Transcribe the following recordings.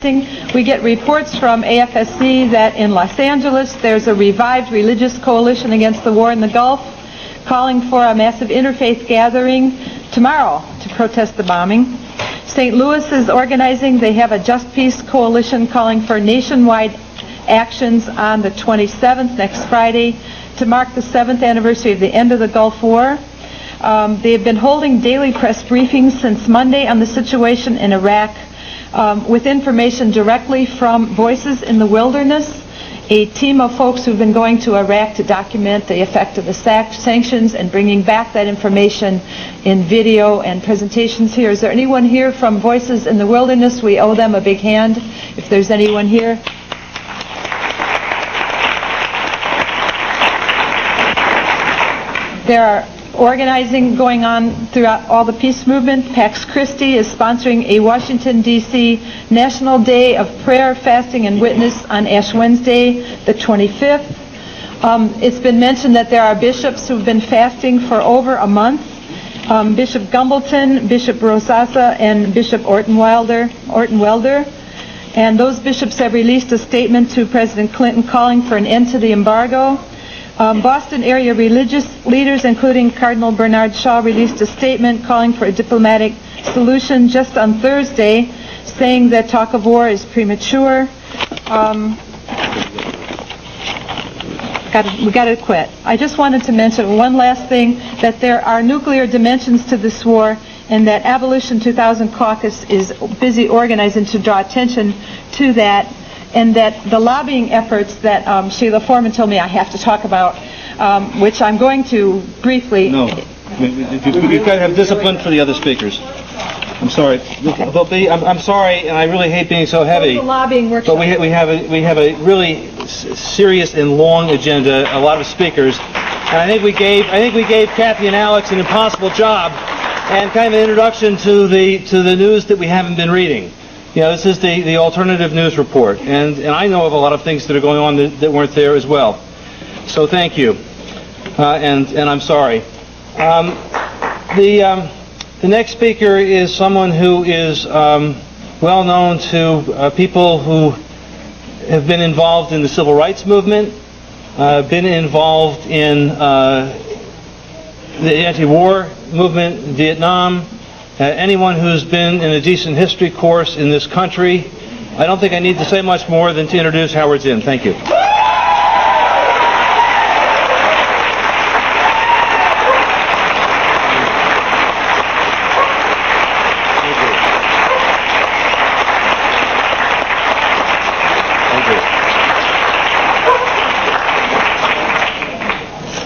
fasting. We get reports from AFSC that in Los Angeles there's a revived religious coalition against the war in the Gulf, calling for a massive interfaith gathering tomorrow to protest the bombing. St. Louis is organizing. They have a Just Peace coalition calling for nationwide actions on the 27th, next Friday, to mark the 7th anniversary of the end of the Gulf War. They have been holding daily press briefings since Monday on the situation in Iraq with information directly from Voices in the Wilderness, a team of folks who've been going to Iraq to document the effect of the sanctions and bringing back that information in video and presentations here. Is there anyone here from Voices in the Wilderness? We owe them a big hand if there's anyone here. There are organizing going on throughout all the peace movement. Pax Christi is sponsoring a Washington, D.C. National Day of Prayer, Fasting, and Witness on Ash Wednesday, the 25th. It's been mentioned that there are bishops who've been fasting for over a month. Bishop Gumbleton, Bishop Rosasa, and Bishop Orton Welder. And those bishops have released a statement to President Clinton calling for an end to the embargo. Boston area religious leaders, including Cardinal Bernard Shaw, released a statement calling for a diplomatic solution just on Thursday, saying that talk of war is premature. We got to quit. I just wanted to mention one last thing, that there are nuclear dimensions to this war, and that Abolition 2000 Caucus is busy organizing to draw attention to that, and that the lobbying efforts that Sheila Foreman told me I have to talk about, which I'm going to briefly... No. You've got to have discipline for the other speakers. I'm sorry. Okay. I'm sorry, and I really hate being so heavy. The lobbying workshop. But we have a really serious and long agenda, a lot of speakers, and I think we gave Kathy and Alex an impossible job, and kind of an introduction to the news that we haven't been reading. You know, this is the alternative news report, and I know of a lot of things that are going on that weren't there as well. So thank you, and I'm sorry. The next speaker is someone who is well known to people who have been involved in the civil rights movement, been involved in the anti-war movement in Vietnam. Anyone who's been in a decent history course in this country. I don't think I need to say much more than to introduce Howard Zinn. Thank you.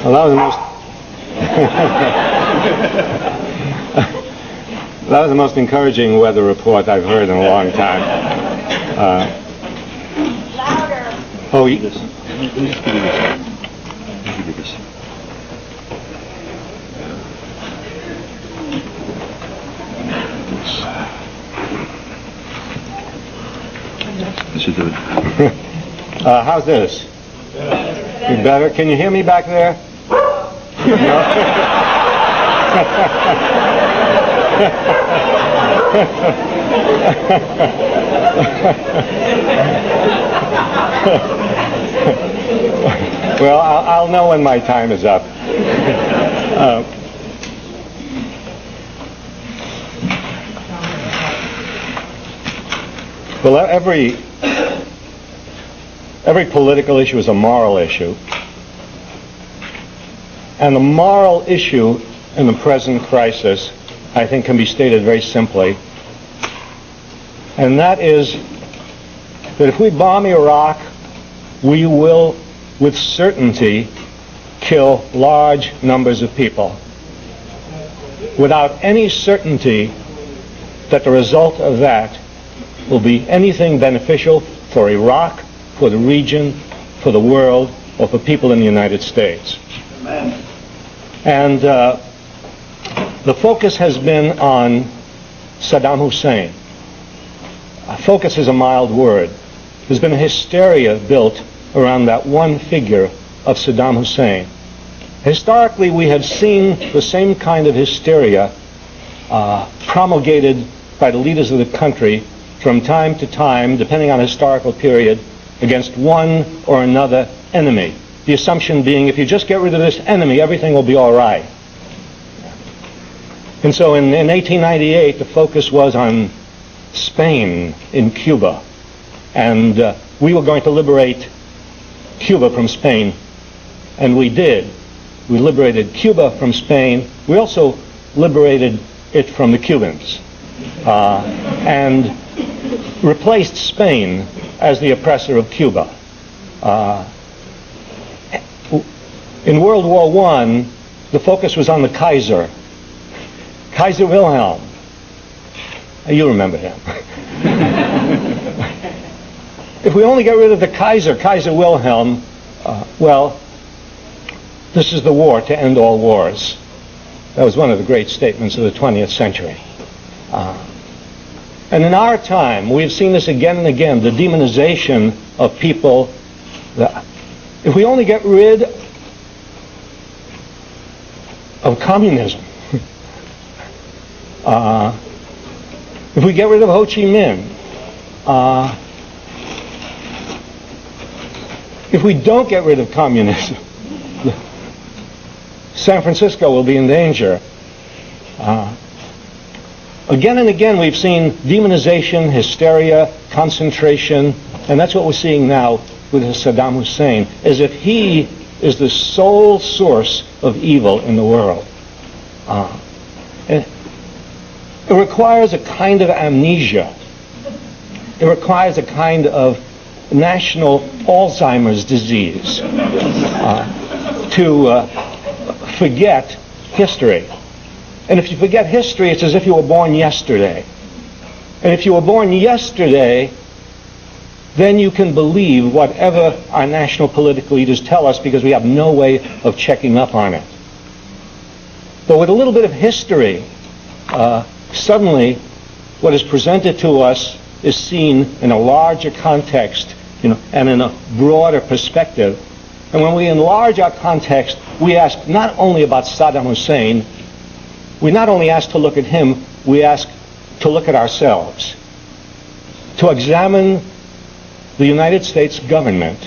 Well, that was the most that was the most encouraging weather report I've heard in a long time. Louder. Oh, This should do it. how's this? Better? Can you hear me back there? Well, I'll know when my time is up. Well, every political issue is a moral issue. And the moral issue in the present crisis, I think, can be stated very simply. And that is that if we bomb Iraq, we will, with certainty, kill large numbers of people, without any certainty that the result of that will be anything beneficial for Iraq, for the region, for the world, or for people in the United States. Amen. And the focus has been on Saddam Hussein. Focus is a mild word. There's been a hysteria built around that one figure of Saddam Hussein. Historically, we have seen the same kind of hysteria promulgated by the leaders of the country from time to time, depending on historical period, against one or another enemy. The assumption being, if you just get rid of this enemy, everything will be all right. And so in 1898, the focus was on Spain in Cuba. And we were going to liberate Cuba from Spain. And we did. We liberated Cuba from Spain. We also liberated it from the Cubans. And replaced Spain as the oppressor of Cuba. In World War I, the focus was on the Kaiser. Kaiser Wilhelm. You remember him. If we only get rid of the Kaiser Wilhelm, well, this is the war to end all wars. That was one of the great statements of the 20th century. And in our time, we've seen this again and again, the demonization of people. If we only get rid of communism, if we get rid of Ho Chi Minh, if we don't get rid of communism, San Francisco will be in danger. Again and again we've seen demonization, hysteria, concentration, and that's what we're seeing now with Saddam Hussein, as if he is the sole source of evil in the world. It requires a kind of amnesia. It requires a kind of national Alzheimer's disease to forget history. And if you forget history, it's as if you were born yesterday. And if you were born yesterday, then you can believe whatever our national political leaders tell us because we have no way of checking up on it. But with a little bit of history, suddenly what is presented to us is seen in a larger context, and in a broader perspective. And when we enlarge our context, we ask not only about Saddam Hussein, we not only ask to look at him, we ask to look at ourselves, to examine the United States government,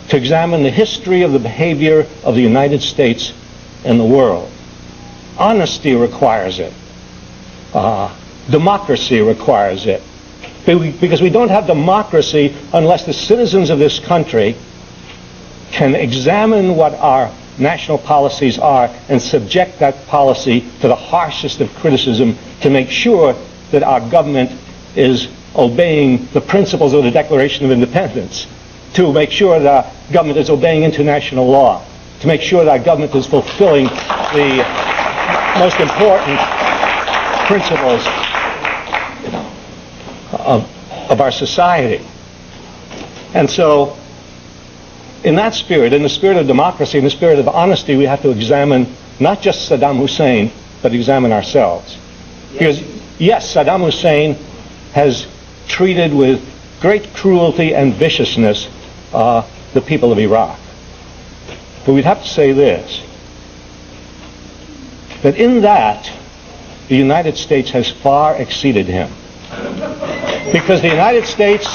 to examine the history of the behavior of the United States and the world. Honesty requires it. Democracy requires it. Because we don't have democracy unless the citizens of this country can examine what our national policies are and subject that policy to the harshest of criticism to make sure that our government is obeying the principles of the Declaration of Independence, to make sure that our government is obeying international law, to make sure that our government is fulfilling the most important principles of our society. And so, in that spirit, in the spirit of democracy, in the spirit of honesty, we have to examine not just Saddam Hussein, but examine ourselves. Because, yes, Saddam Hussein has treated with great cruelty and viciousness the people of Iraq. But we'd have to say this, that in that, the United States has far exceeded him. Because the United States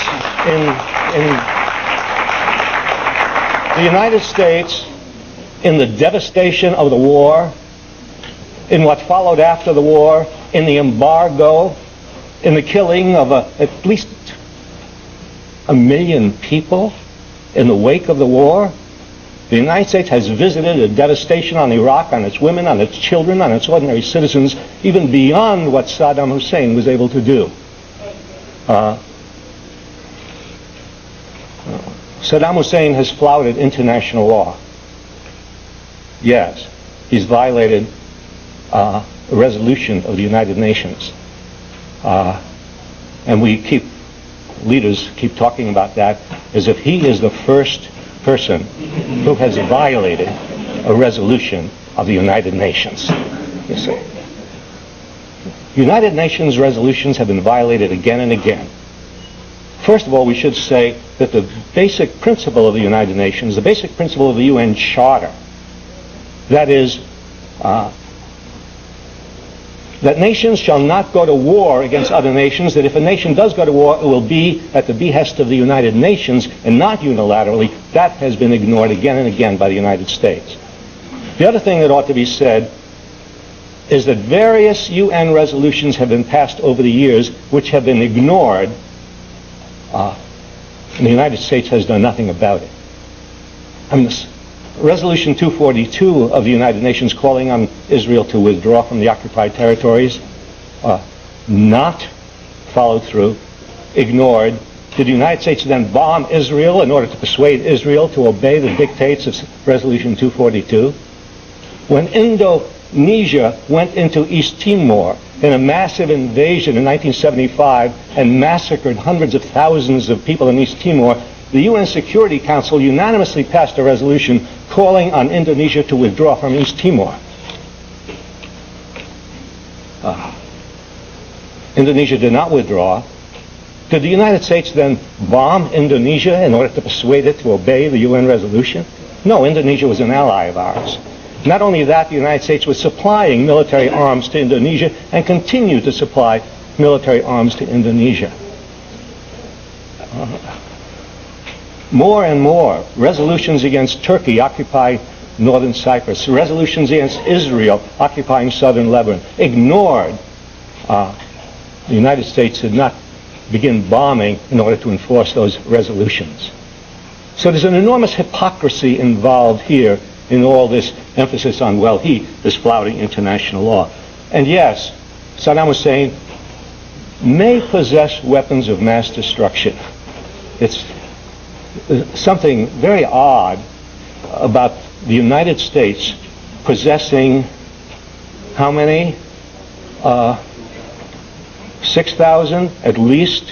in the devastation of the war, in what followed after the war, in the embargo, in the killing of at least 1 million people in the wake of the war, the United States has visited a devastation on Iraq, on its women, on its children, on its ordinary citizens, even beyond what Saddam Hussein was able to do. Saddam Hussein has flouted international law. Yes, he's violated a resolution of the United Nations. And leaders keep talking about that as if he is the first person who has violated a resolution of the United Nations. You see. United Nations resolutions have been violated again and again. First of all, we should say that the basic principle of the United Nations, the basic principle of the UN Charter, that is, that nations shall not go to war against other nations, that if a nation does go to war, it will be at the behest of the United Nations and not unilaterally. That has been ignored again and again by the United States. The other thing that ought to be said is that various UN resolutions have been passed over the years which have been ignored, and the United States has done nothing about it. I mean, Resolution 242 of the United Nations calling on Israel to withdraw from the occupied territories, not followed through, ignored. Did the United States then bomb Israel in order to persuade Israel to obey the dictates of Resolution 242? When Indonesia went into East Timor in a massive invasion in 1975 and massacred hundreds of thousands of people in East Timor, the UN Security Council unanimously passed a resolution calling on Indonesia to withdraw from East Timor. Indonesia did not withdraw. Did the United States then bomb Indonesia in order to persuade it to obey the UN resolution? No, Indonesia was an ally of ours. Not only that, the United States was supplying military arms to Indonesia and continued to supply military arms to Indonesia. More and more resolutions against Turkey occupying northern Cyprus, resolutions against Israel occupying southern Lebanon, ignored. The United States did not begin bombing in order to enforce those resolutions. So there's an enormous hypocrisy involved here in all this emphasis on, well, he is flouting international law. And yes, Saddam Hussein may possess weapons of mass destruction. It's something very odd about the United States possessing how many? 6,000 at least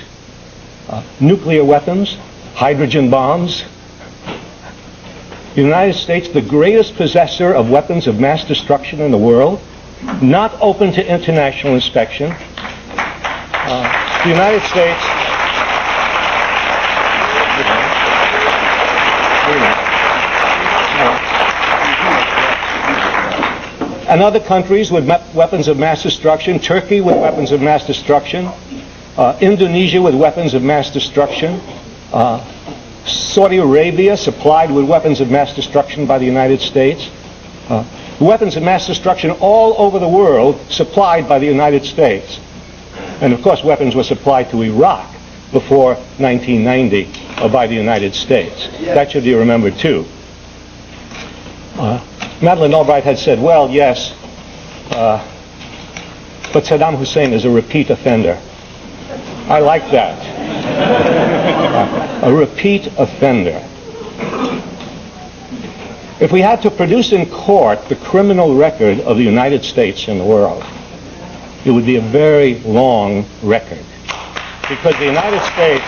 nuclear weapons, hydrogen bombs. The United States, the greatest possessor of weapons of mass destruction in the world, not open to international inspection. The United States and other countries with weapons of mass destruction, Turkey with weapons of mass destruction, Indonesia with weapons of mass destruction, Saudi Arabia supplied with weapons of mass destruction by the United States, weapons of mass destruction all over the world supplied by the United States. And of course weapons were supplied to Iraq before 1990 by the United States. Yes. That should be remembered too. Madeleine Albright had said, well, yes, but Saddam Hussein is a repeat offender. I like that. A repeat offender. If we had to produce in court the criminal record of the United States in the world, it would be a very long record. Because the United States...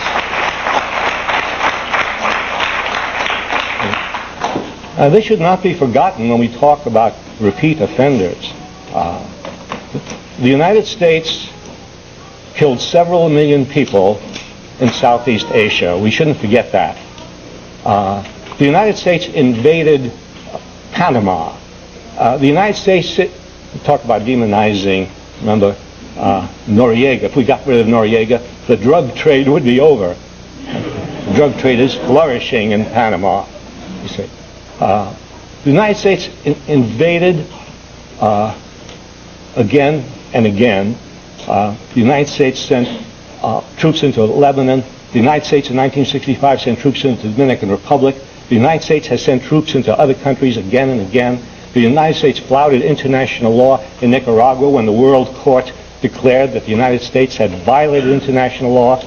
this should not be forgotten when we talk about repeat offenders. The United States killed several million people in Southeast Asia. We shouldn't forget that. The United States invaded Panama. The United States, we talk about demonizing, remember, Noriega. If we got rid of Noriega, the drug trade would be over. The drug trade is flourishing in Panama, you see. The United States invaded again and again. The United States sent troops into Lebanon. The United States in 1965 sent troops into the Dominican Republic. The United States has sent troops into other countries again and again. The United States flouted international law in Nicaragua when the World Court declared that the United States had violated international law.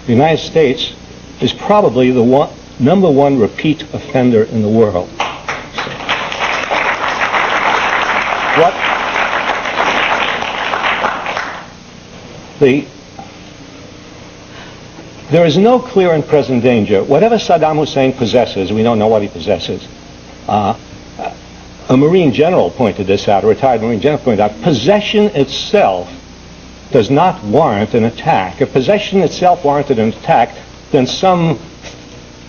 The United States is probably the number one repeat offender in the world. There is no clear and present danger. Whatever Saddam Hussein possesses, we don't know what he possesses. A Marine general pointed this out, a retired Marine general pointed out, possession itself does not warrant an attack. If possession itself warranted an attack, then some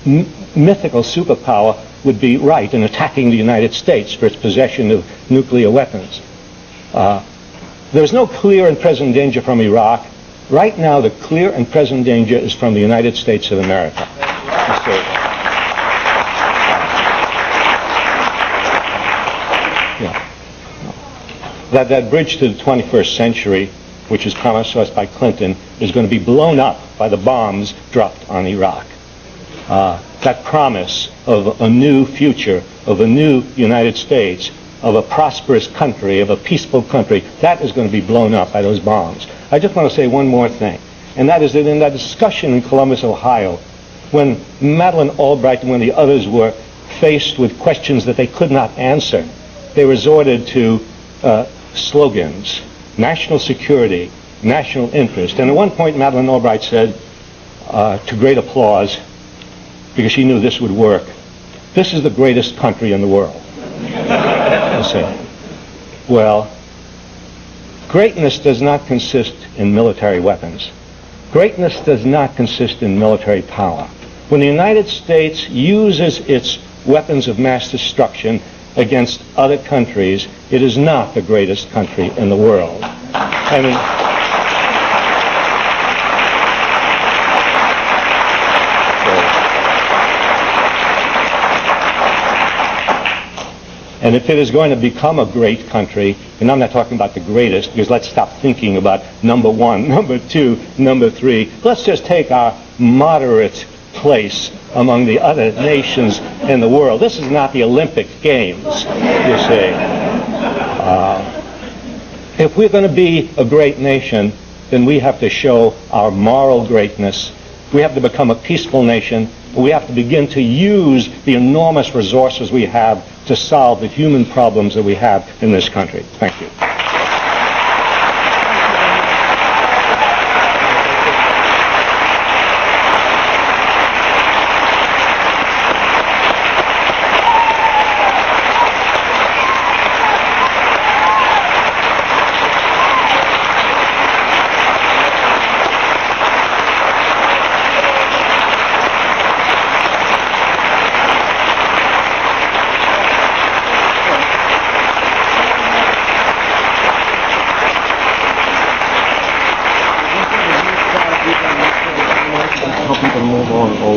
mythical superpower would be right in attacking the United States for its possession of nuclear weapons. There's no clear and present danger from Iraq. Right now, the clear and present danger is from the United States of America. That bridge to the 21st century, which is promised to us by Clinton, is going to be blown up by the bombs dropped on Iraq. That promise of a new future, of a new United States, of a prosperous country, of a peaceful country, that is going to be blown up by those bombs. I just want to say one more thing, and that is that in that discussion in Columbus, Ohio, when Madeleine Albright and when the others were faced with questions that they could not answer, they resorted to slogans: national security, national interest. And at one point, Madeleine Albright said, to great applause, because she knew this would work, "This is the greatest country in the world." I said, well, greatness does not consist in military weapons. Greatness does not consist in military power. When the United States uses its weapons of mass destruction against other countries, it is not the greatest country in the world. And if it is going to become a great country, and I'm not talking about the greatest, because let's stop thinking about number one, number two, number three. Let's just take our moderate place among the other nations in the world. This is not the Olympic Games, you see. If we're going to be a great nation, then we have to show our moral greatness. We have to become a peaceful nation. We have to begin to use the enormous resources we have to solve the human problems that we have in this country. Thank you.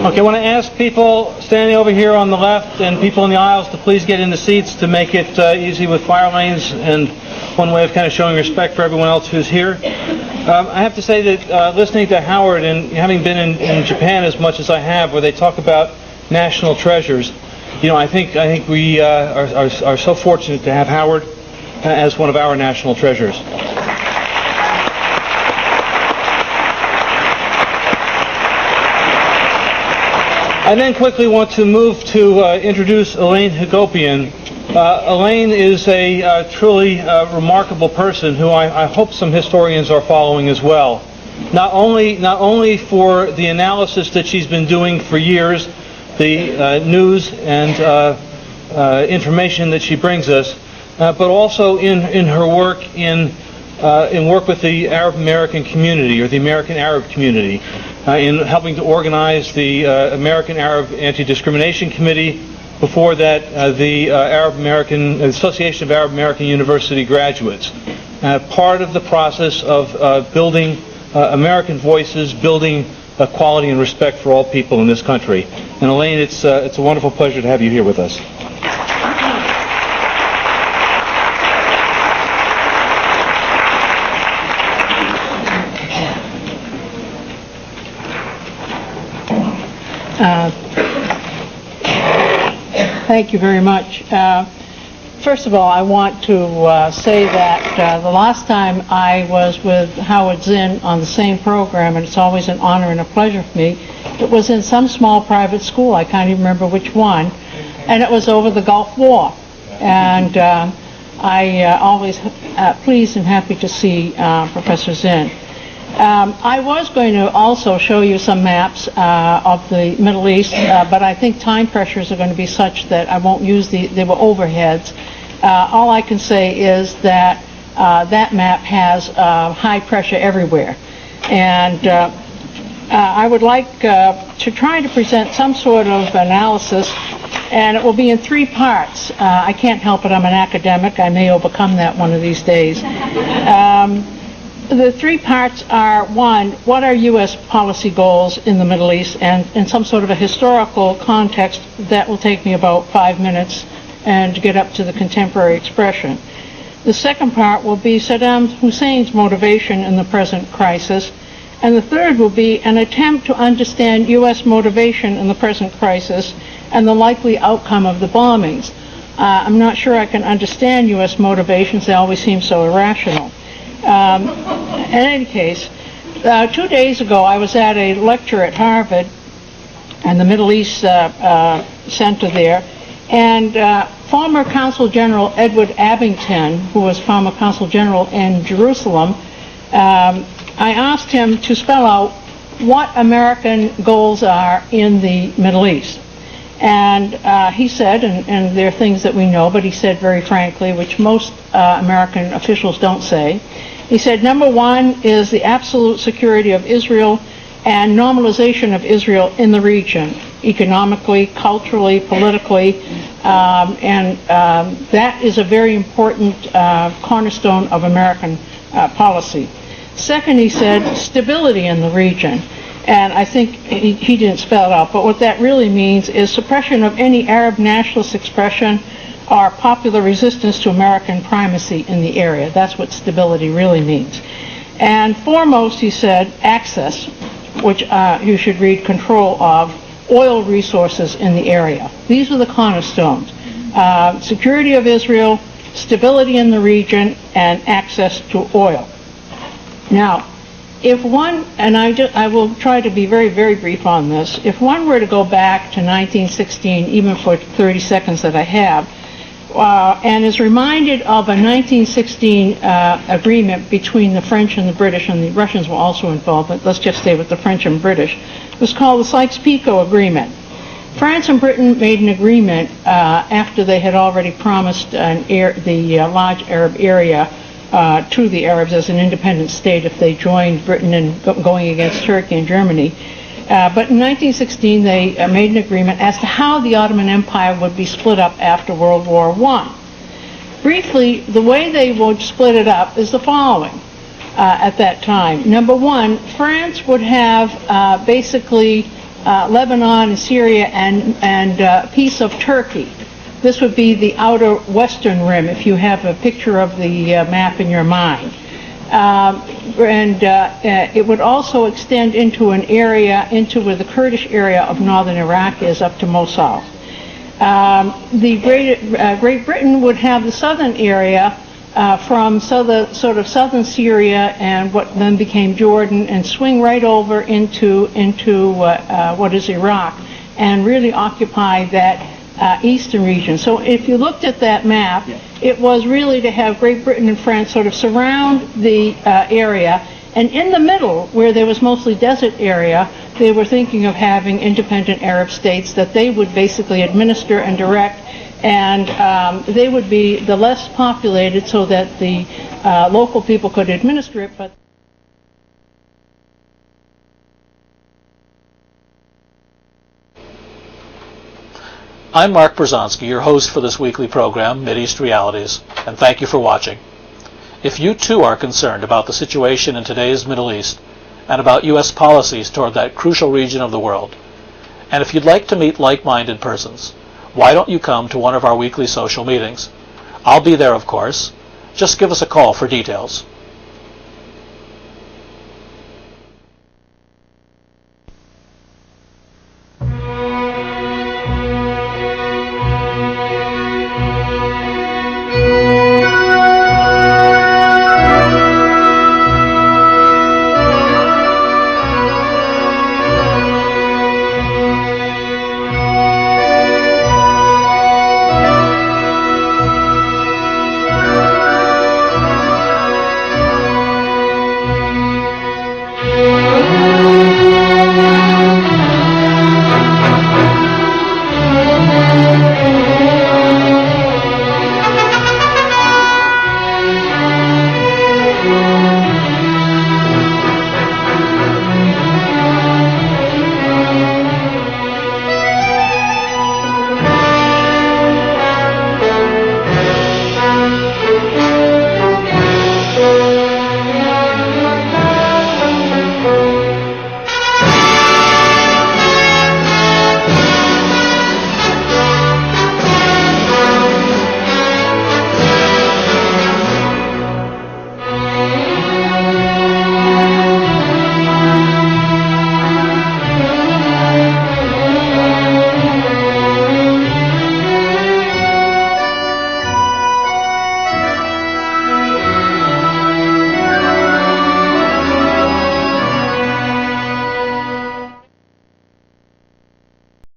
Okay, I want to ask people standing over here on the left and people in the aisles to please get into seats to make it easy with fire lanes, and one way of kind of showing respect for everyone else who's here. I have to say that listening to Howard and having been in Japan as much as I have, where they talk about national treasures, I think we are so fortunate to have Howard as one of our national treasures. I then quickly want to move to introduce Elaine Hagopian. Elaine is a truly remarkable person who I hope some historians are following as well. Not only for the analysis that she's been doing for years, the news and information that she brings us, but also in her work in work with the Arab American community, or the American Arab community, in helping to organize the American Arab Anti-Discrimination Committee. Before that, the Association of Arab American University Graduates. Part of the process of building American voices, building equality and respect for all people in this country. And Elaine, it's a wonderful pleasure to have you here with us. Thank you very much. First of all, I want to say that the last time I was with Howard Zinn on the same program, and it's always an honor and a pleasure for me, it was in some small private school, I can't even remember which one, and it was over the Gulf War. And I always pleased and happy to see Professor Zinn. I was going to also show you some maps of the Middle East, but I think time pressures are going to be such that I won't use they were overheads. All I can say is that that map has high pressure everywhere. And I would like to try to present some sort of analysis and it will be in 3 parts. I can't help it, I'm an academic. I may overcome that one of these days. The 3 parts are, 1, what are U.S. policy goals in the Middle East, and in some sort of a historical context that will take me about 5 minutes and get up to the contemporary expression. The second part will be Saddam Hussein's motivation in the present crisis, and the third will be an attempt to understand U.S. motivation in the present crisis and the likely outcome of the bombings. I'm not sure I can understand U.S. motivations. They always seem so irrational. In any case, 2 days ago I was at a lecture at Harvard and the Middle East Center there, and former Consul General Edward Abington, who was former Consul General in Jerusalem, I asked him to spell out what American goals are in the Middle East. And he said, and there are things that we know, but he said very frankly, which most American officials don't say, he said, number 1 is the absolute security of Israel and normalization of Israel in the region, economically, culturally, politically, and that is a very important cornerstone of American policy. Second, he said, stability in the region. And I think he didn't spell it out, but what that really means is suppression of any Arab nationalist expression or popular resistance to American primacy in the area. That's what stability really means. And foremost, he said, access, which you should read control of, oil resources in the area. These are the cornerstones. Security of Israel, stability in the region, and access to oil. Now, if one, and I will try to be very, very brief on this, if one were to go back to 1916, even for 30 seconds that I have, and is reminded of a 1916 agreement between the French and the British, and the Russians were also involved, but let's just stay with the French and British. It was called the Sykes-Picot Agreement. France and Britain made an agreement after they had already promised the large Arab area to the Arabs as an independent state if they joined Britain in going against Turkey and Germany. But in 1916, they made an agreement as to how the Ottoman Empire would be split up after World War I. Briefly, the way they would split it up is the following at that time. Number 1, France would have basically Lebanon and Syria and a piece of Turkey. This would be the outer western rim, if you have a picture of the map in your mind. It would also extend into an area, into where the Kurdish area of northern Iraq is, up to Mosul. Great Britain would have the southern area from southern Syria and what then became Jordan, and swing right over into what is Iraq, and really occupy that eastern region. So if you looked at that map, it was really to have Great Britain and France sort of surround the area, and in the middle, where there was mostly desert area, they were thinking of having independent Arab states that they would basically administer and direct, and they would be the less populated so that the local people could administer it, but I'm Mark Bruzonsky, your host for this weekly program, Mideast Realities, and thank you for watching. If you too are concerned about the situation in today's Middle East and about U.S. policies toward that crucial region of the world, and if you'd like to meet like-minded persons, why don't you come to one of our weekly social meetings? I'll be there, of course. Just give us a call for details.